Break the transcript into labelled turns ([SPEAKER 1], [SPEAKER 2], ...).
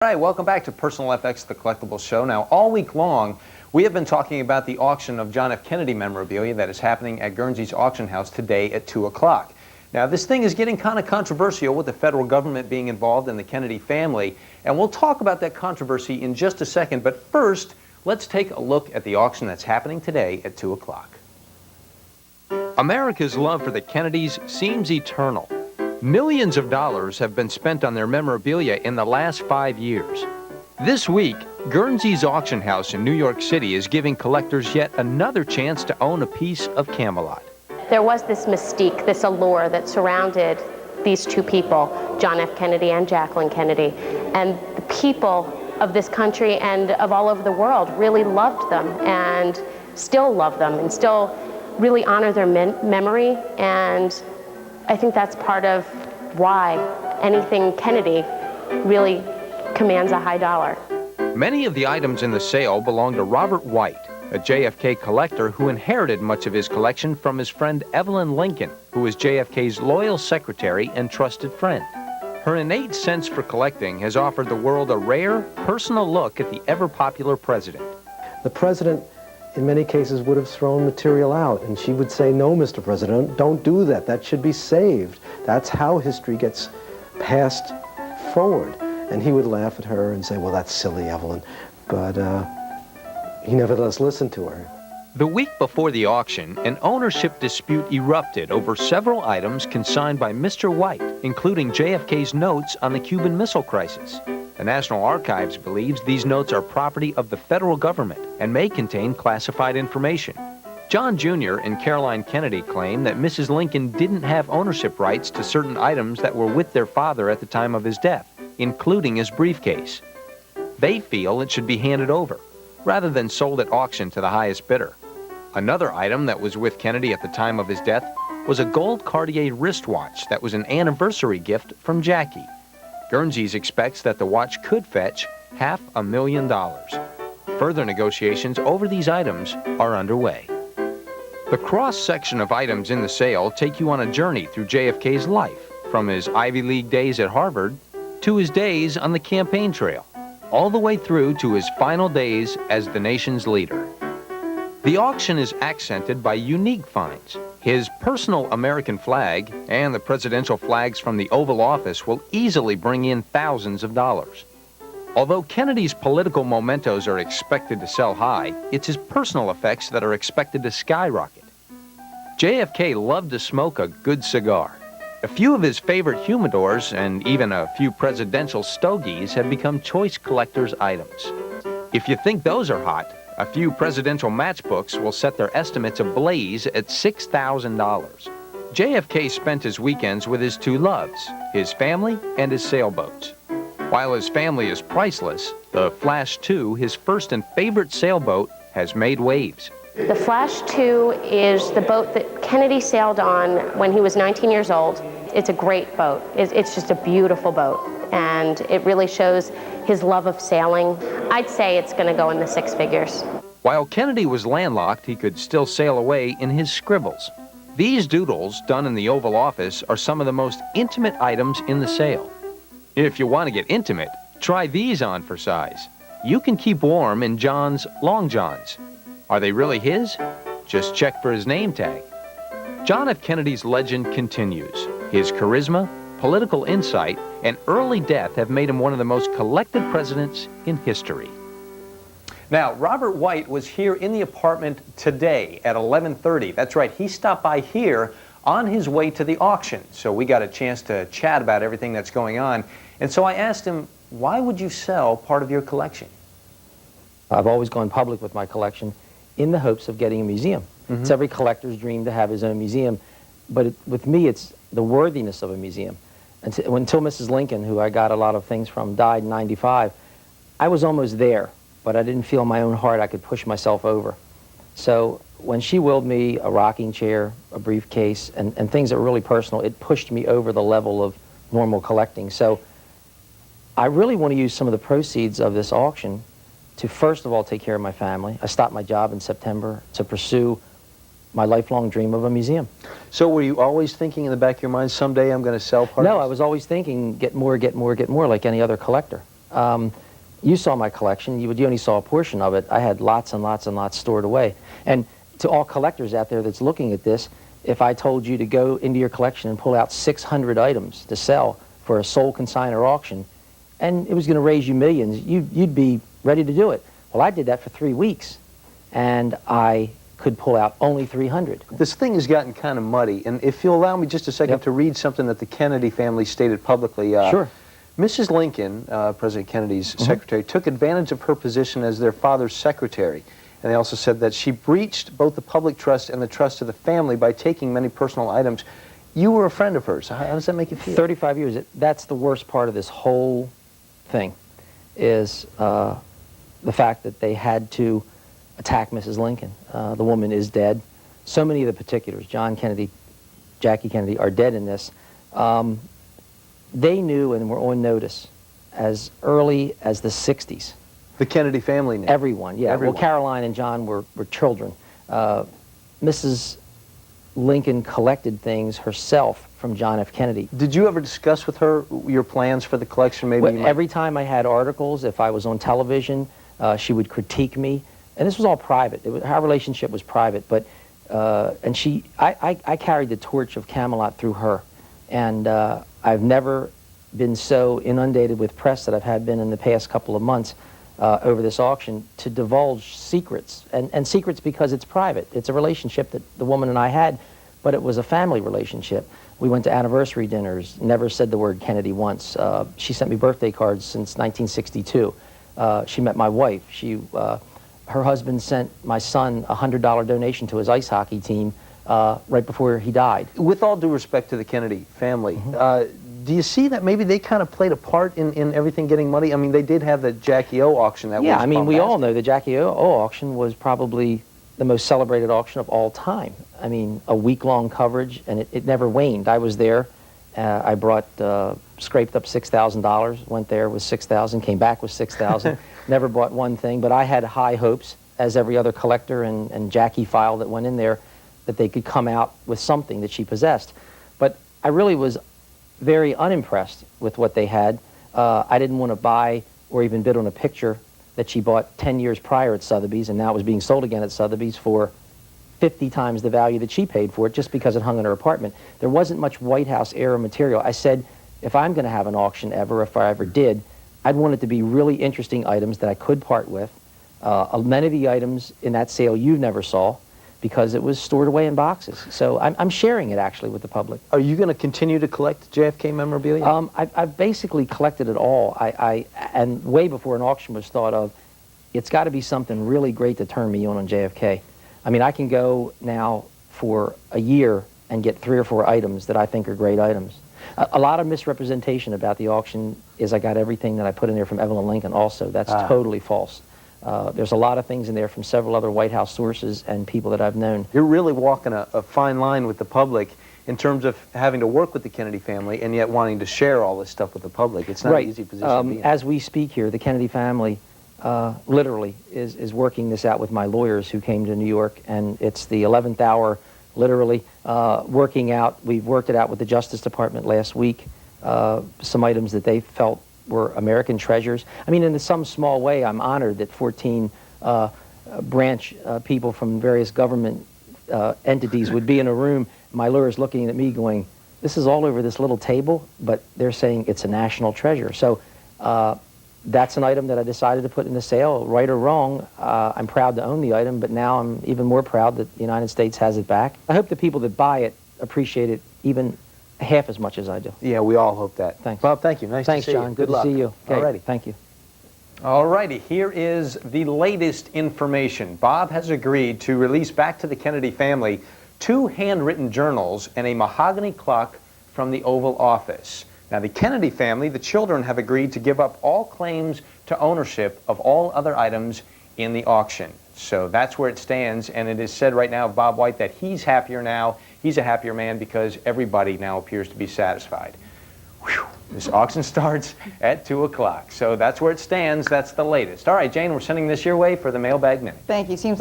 [SPEAKER 1] All right, welcome back to Personal FX, the collectibles show. Now, all week long, we have been talking about the auction of John F. Kennedy memorabilia that is happening at Guernsey's auction house today at 2 o'clock. Now, this thing is getting kind of controversial with the federal government being involved in the Kennedy family, and we'll talk about that controversy in just a second. But first, let's take a look at the auction that's happening today at 2 o'clock. America's love for the Kennedys seems eternal. Millions of dollars have been spent on their memorabilia in the last 5 years. This week, Guernsey's auction house in New York City is giving collectors yet another chance to own a piece of Camelot.
[SPEAKER 2] There was this mystique, this allure that surrounded these two people, John F. Kennedy and Jacqueline Kennedy. And the people of this country and of all over the world really loved them and still love them and still really honor their memory. And I think that's part of why anything Kennedy really commands a high dollar.
[SPEAKER 1] Many of the items in the sale belong to Robert White, a JFK collector who inherited much of his collection from his friend Evelyn Lincoln, who was JFK's loyal secretary and trusted friend. Her innate sense for collecting has offered the world a rare, personal look at the ever-popular president.
[SPEAKER 3] The president, in many cases, would have thrown material out, and she would say, "No, Mr. President, don't do that. That should be saved. That's how history gets passed forward." And he would laugh at her and say, "Well, that's silly, Evelyn." But he nevertheless listened to her.
[SPEAKER 1] The week before the auction, an ownership dispute erupted over several items consigned by Mr. White, including JFK's notes on the Cuban Missile Crisis. The National Archives believes these notes are property of the federal government and may contain classified information. John Jr. and Caroline Kennedy claim that Mrs. Lincoln didn't have ownership rights to certain items that were with their father at the time of his death, including his briefcase. They feel it should be handed over, rather than sold at auction to the highest bidder. Another item that was with Kennedy at the time of his death was a gold Cartier wristwatch that was an anniversary gift from Jackie. Guernsey's expects that the watch could fetch $500,000. Further negotiations over these items are underway. The cross-section of items in the sale take you on a journey through JFK's life, from his Ivy League days at Harvard to his days on the campaign trail, all the way through to his final days as the nation's leader. The auction is accented by unique finds. His personal American flag and the presidential flags from the Oval Office will easily bring in thousands of dollars. Although Kennedy's political mementos are expected to sell high, it's his personal effects that are expected to skyrocket. JFK loved to smoke a good cigar. A few of his favorite humidors and even a few presidential stogies have become choice collector's items. If you think those are hot, a few presidential matchbooks will set their estimates ablaze at $6,000. JFK spent his weekends with his two loves, his family and his sailboats. While his family is priceless, the Flash 2, his first and favorite sailboat, has made waves.
[SPEAKER 2] The Flash 2 is the boat that Kennedy sailed on when he was 19 years old. It's a great boat. It's just a beautiful boat, and it really shows his love of sailing. I'd say it's going to go in the six figures.
[SPEAKER 1] While Kennedy was landlocked, he could still sail away in his scribbles. These doodles, done in the Oval Office, are some of the most intimate items in the sale. If you want to get intimate, try these on for size. You can keep warm in John's long johns. Are they really his? Just check for his name tag. John F. Kennedy's legend continues. His charisma, political insight, and early death have made him one of the most collected presidents in history. Now, Robert White was here in the apartment today at 11:30. That's right, he stopped by here on his way to the auction. So we got a chance to chat about everything that's going on. And so I asked him, why would you sell part of your collection?
[SPEAKER 4] I've always gone public with my collection in the hopes of getting a museum. It's every collector's dream to have his own museum. But with me, it's the worthiness of a museum. Until Mrs. Lincoln, who I got a lot of things from, died in '95, I was almost there, but I didn't feel in my own heart I could push myself over. So when she willed me a rocking chair, a briefcase, and things that were really personal, it pushed me over the level of normal collecting. So I really want to use some of the proceeds of this auction to, first of all, take care of my family. I stopped my job in September to pursue my lifelong dream of a museum.
[SPEAKER 1] So were you always thinking in the back of your mind, someday I'm going to sell part of
[SPEAKER 4] No,
[SPEAKER 1] this?
[SPEAKER 4] I was always thinking, get more, get more, get more, like any other collector. You saw my collection. You only saw a portion of it. I had lots and lots and lots stored away. And to all collectors out there that's looking at this, if I told you to go into your collection and pull out 600 items to sell for a sole consignor auction, and it was going to raise you millions, you'd be ready to do it. Well, I did that for 3 weeks, and I could pull out only 300.
[SPEAKER 1] This thing has gotten kind of muddy, and if you'll allow me just a second
[SPEAKER 4] Yep.
[SPEAKER 1] to read something that the Kennedy family stated publicly.
[SPEAKER 4] Sure.
[SPEAKER 1] Mrs. Lincoln, President Kennedy's secretary, took advantage of her position as their father's secretary. And they also said that she breached both the public trust and the trust of the family by taking many personal items. You were a friend of hers. How does that make you feel?
[SPEAKER 4] 35 years. That's the worst part of this whole thing, is the fact that they had to attack Mrs. Lincoln. The woman is dead. So many of the particulars, John Kennedy, Jackie Kennedy, are dead in this. They knew and were on notice as early as the 60s.
[SPEAKER 1] The Kennedy family knew.
[SPEAKER 4] Everyone, yeah.
[SPEAKER 1] Everyone.
[SPEAKER 4] Well, Caroline and John were children. Mrs. Lincoln collected things herself from John F. Kennedy.
[SPEAKER 1] Did you ever discuss with her your plans for the collection? Maybe
[SPEAKER 4] Well,
[SPEAKER 1] you might...
[SPEAKER 4] every time I had articles, if I was on television, she would critique me. And this was all private. Our relationship was private. But, and I carried the torch of Camelot through her. And I've never been so inundated with press that I've had been in the past couple of months over this auction to divulge secrets. And secrets because it's private. It's a relationship that the woman and I had, but it was a family relationship. We went to anniversary dinners, never said the word Kennedy once. She sent me birthday cards since 1962. She met my wife. Her husband sent my son a $100 donation to his ice hockey team right before he died.
[SPEAKER 1] With all due respect to the Kennedy family, do you see that maybe they kind of played a part in everything getting muddy? I mean, they did have the Jackie O auction that was
[SPEAKER 4] I mean, we all
[SPEAKER 1] bombastic.
[SPEAKER 4] know the Jackie O auction was probably the most celebrated auction of all time. I mean, a week-long coverage, and it never waned. I was there. I brought, scraped up $6,000, went there with $6,000, came back with $6,000, never bought one thing, but I had high hopes, as every other collector and Jackie file that went in there, that they could come out with something that she possessed. But I really was very unimpressed with what they had. I didn't want to buy or even bid on a picture that she bought 10 years prior at Sotheby's, and now it was being sold again at Sotheby's for 50 times the value that she paid for it just because it hung in her apartment. There wasn't much White House era material. I said, if I'm going to have an auction ever, if I ever did, I'd want it to be really interesting items that I could part with. Many of the items in that sale you never saw because it was stored away in boxes. So I'm sharing it actually with the public.
[SPEAKER 1] Are you going to continue to collect JFK memorabilia?
[SPEAKER 4] I've basically collected it all. And way before an auction was thought of, it's got to be something really great to turn me on JFK. I mean, I can go now for a year and get 3 or 4 items that I think are great items. A lot of misrepresentation about the auction is I got everything that I put in there from Evelyn Lincoln also. That's totally false. There's a lot of things in there from several other White House sources and people that I've known.
[SPEAKER 1] You're really walking a fine line with the public in terms of having to work with the Kennedy family and yet wanting to share all this stuff with the public. It's not an easy position to be in.
[SPEAKER 4] As we speak here, the Kennedy family literally is working this out with my lawyers who came to New York, and it's the 11th hour, literally, working out. We've worked it out with the Justice Department last week, some items that they felt were American treasures. I mean, in some small way, I'm honored that 14 branch people from various government entities would be in a room. My lawyer's looking at me going, this is all over this little table, but they're saying it's a national treasure. So that's an item that I decided to put in the sale, right or wrong. I'm proud to own the item, but now I'm even more proud that the United States has it back. I hope the people that buy it appreciate it even half as much as I do.
[SPEAKER 1] Yeah, we all hope that.
[SPEAKER 4] Thanks.
[SPEAKER 1] Bob, thank you. Nice
[SPEAKER 4] Thanks,
[SPEAKER 1] to see
[SPEAKER 4] John.
[SPEAKER 1] you.
[SPEAKER 4] Good
[SPEAKER 1] luck.
[SPEAKER 4] to see you. Okay.
[SPEAKER 1] Alrighty.
[SPEAKER 4] Thank you.
[SPEAKER 1] Alrighty, here is the latest information. Bob has agreed to release back to the Kennedy family 2 handwritten journals and a mahogany clock from the Oval Office. Now, the Kennedy family, the children, have agreed to give up all claims to ownership of all other items in the auction. So that's where it stands, and it is said right now of Bob White that he's happier now. He's a happier man because everybody now appears to be satisfied. Whew. This auction starts at 2 o'clock. So that's where it stands. That's the latest. All right, Jane, we're sending this your way for the Mailbag Minute.
[SPEAKER 5] Thank you. Seems like